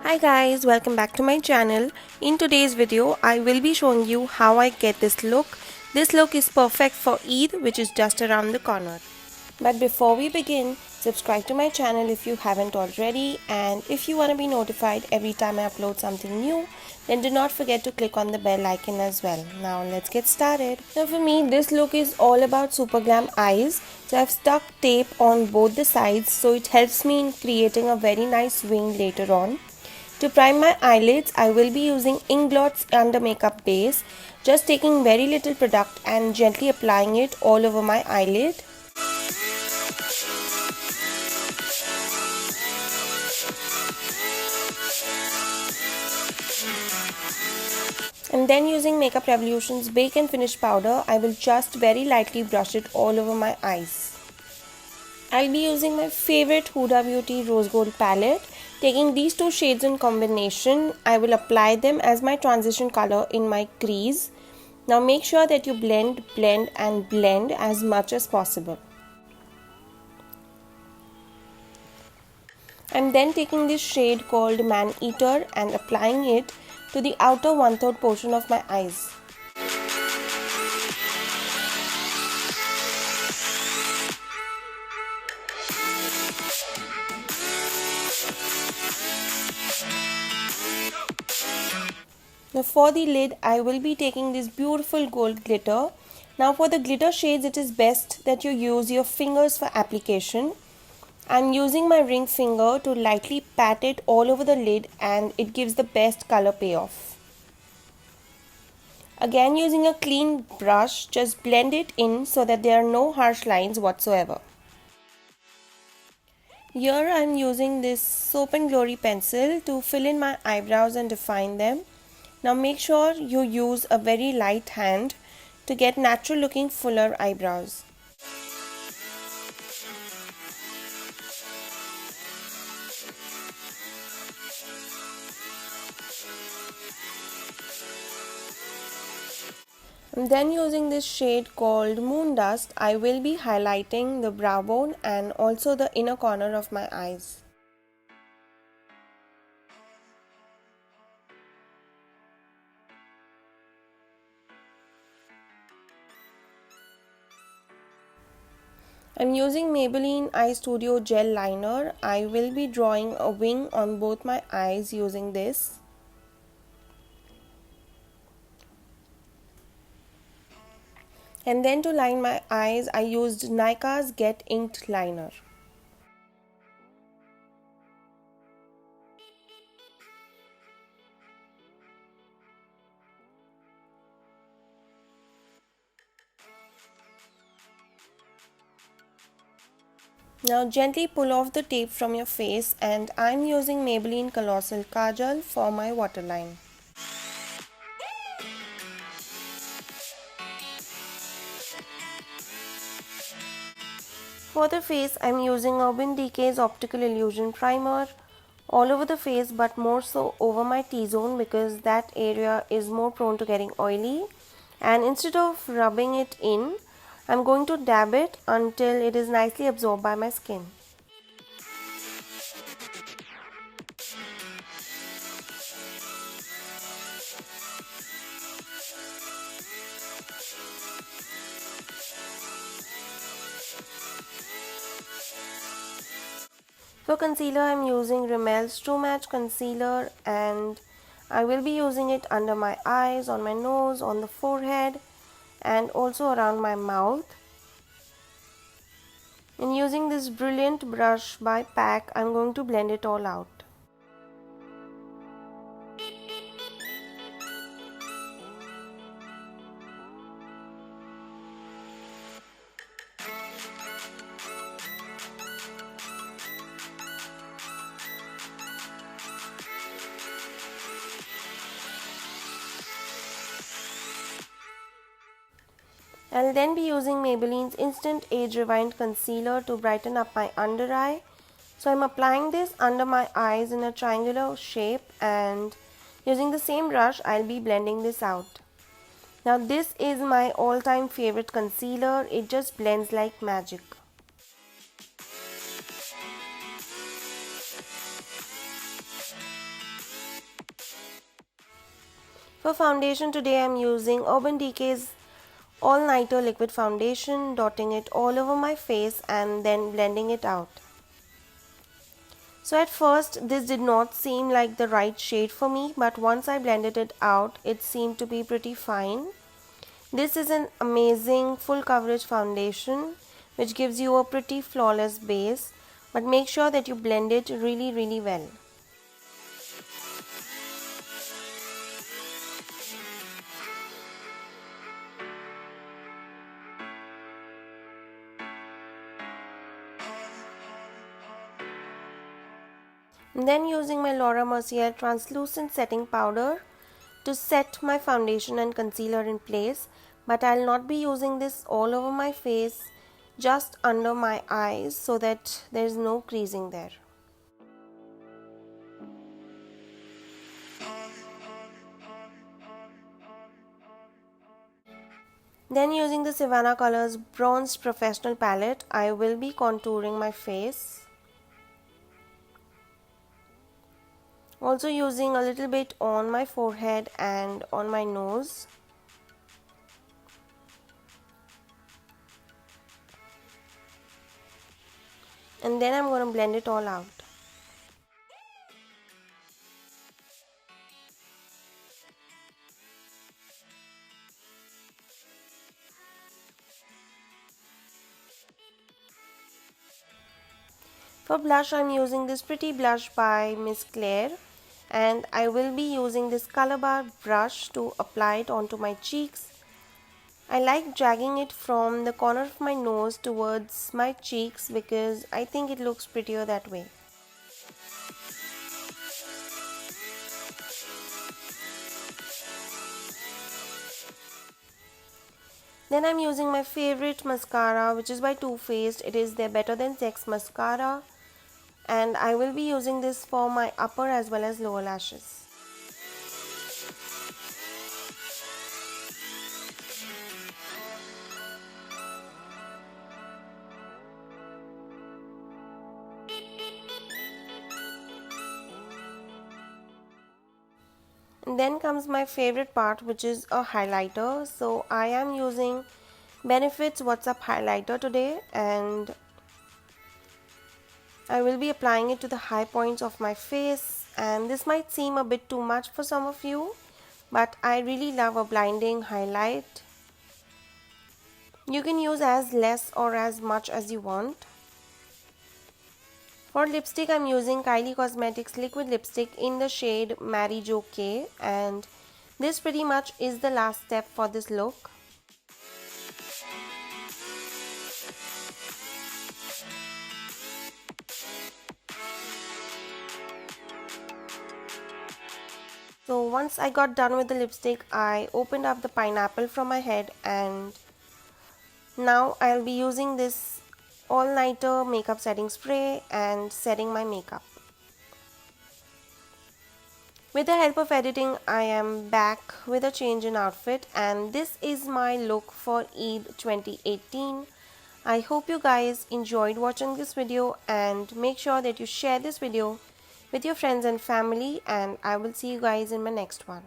Hi guys, welcome back to my channel. In today's video, I will be showing you how I get this look. This look is perfect for Eid, which is just around the corner. But before we begin, subscribe to my channel if you haven't already, and if you want to be notified every time I upload something new, then do not forget to click on the bell icon as well. Now let's get started. Now for me, this look is all about super glam eyes. So I've stuck tape on both the sides so it helps me in creating a very nice wing later on. To prime my eyelids, I will be using Inglot's under makeup base, just taking very little product and gently applying it all over my eyelid. And then using Makeup Revolution's Bake and Finish powder, I will just very lightly brush it all over my eyes. I'll be using my favorite Huda Beauty Rose Gold palette. Taking these two shades in combination, I will apply them as my transition color in my crease. Now make sure that you blend and blend as much as possible. I'm then taking this shade called Man Eater and applying it to the outer 1/3 portion of my eyes. Now for the lid, I will be taking this beautiful gold glitter. Now for the glitter shades, it is best that you use your fingers for application. I'm using my ring finger to lightly pat it all over the lid and it gives the best color payoff. Again, using a clean brush, just blend it in so that there are no harsh lines whatsoever. Here I am using this Soap and Glory pencil to fill in my eyebrows and define them. Now make sure you use a very light hand to get natural looking fuller eyebrows. And then using this shade called Moon Dust, I will be highlighting the brow bone and also the inner corner of my eyes. I'm using Maybelline Eyestudio gel liner. I will be drawing a wing on both my eyes using this. And then to line my eyes, I used Nykaa Get Inked liner. Now gently pull off the tape from your face and I'm using Maybelline Colossal Kajal for my waterline. For the face, I'm using Urban Decay's Optical Illusion Primer all over the face, but more so over my T-zone because that area is more prone to getting oily. And instead of rubbing it in, I'm going to dab it until it is nicely absorbed by my skin. For concealer, I'm using Rimmel True Match concealer and I will be using it under my eyes, on my nose, on the forehead and also around my mouth. And using this brilliant brush by PAC, I'm going to blend it all out. I'll then be using Maybelline's Instant Age Rewind Concealer to brighten up my under eye. So I'm applying this under my eyes in a triangular shape and using the same brush I'll be blending this out. Now this is my all-time favorite concealer. It just blends like magic. For foundation today I am using Urban Decay's All Nighter Liquid Foundation, dotting it all over my face and then blending it out. So at first this did not seem like the right shade for me, but once I blended it out it seemed to be pretty fine. This is an amazing full coverage foundation which gives you a pretty flawless base, but make sure that you blend it really well. Then using my Laura Mercier translucent setting powder to set my foundation and concealer in place, but I'll not be using this all over my face, just under my eyes so that there is no creasing there. Then using the Savannah Colors Bronzed Professional Palette, I will be contouring my face. Also using a little bit on my forehead and on my nose. And then I'm going to blend it all out. For blush I'm using this pretty blush by Miss Claire, and I will be using this color bar brush to apply it onto my cheeks. I like dragging it from the corner of my nose towards my cheeks because I think it looks prettier that way. Then I'm using my favorite mascara, which is by Too Faced. It is their Better Than Sex mascara, and I will be using this for my upper as well as lower lashes. And then comes my favorite part, which is a highlighter. So I am using Benefit's What's Up highlighter today, and I will be applying it to the high points of my face, and this might seem a bit too much for some of you, but I really love a blinding highlight. You can use as less or as much as you want. For lipstick I'm using Kylie Cosmetics liquid lipstick in the shade Mary Jo K, and this pretty much is the last step for this look. So once I got done with the lipstick, I opened up the pineapple from my head, and now I'll be using this all-nighter makeup setting spray and setting my makeup. With the help of editing, I am back with a change in outfit, and this is my look for Eid 2018. I hope you guys enjoyed watching this video, and make sure that you share this video with your friends and family, and I will see you guys in my next one.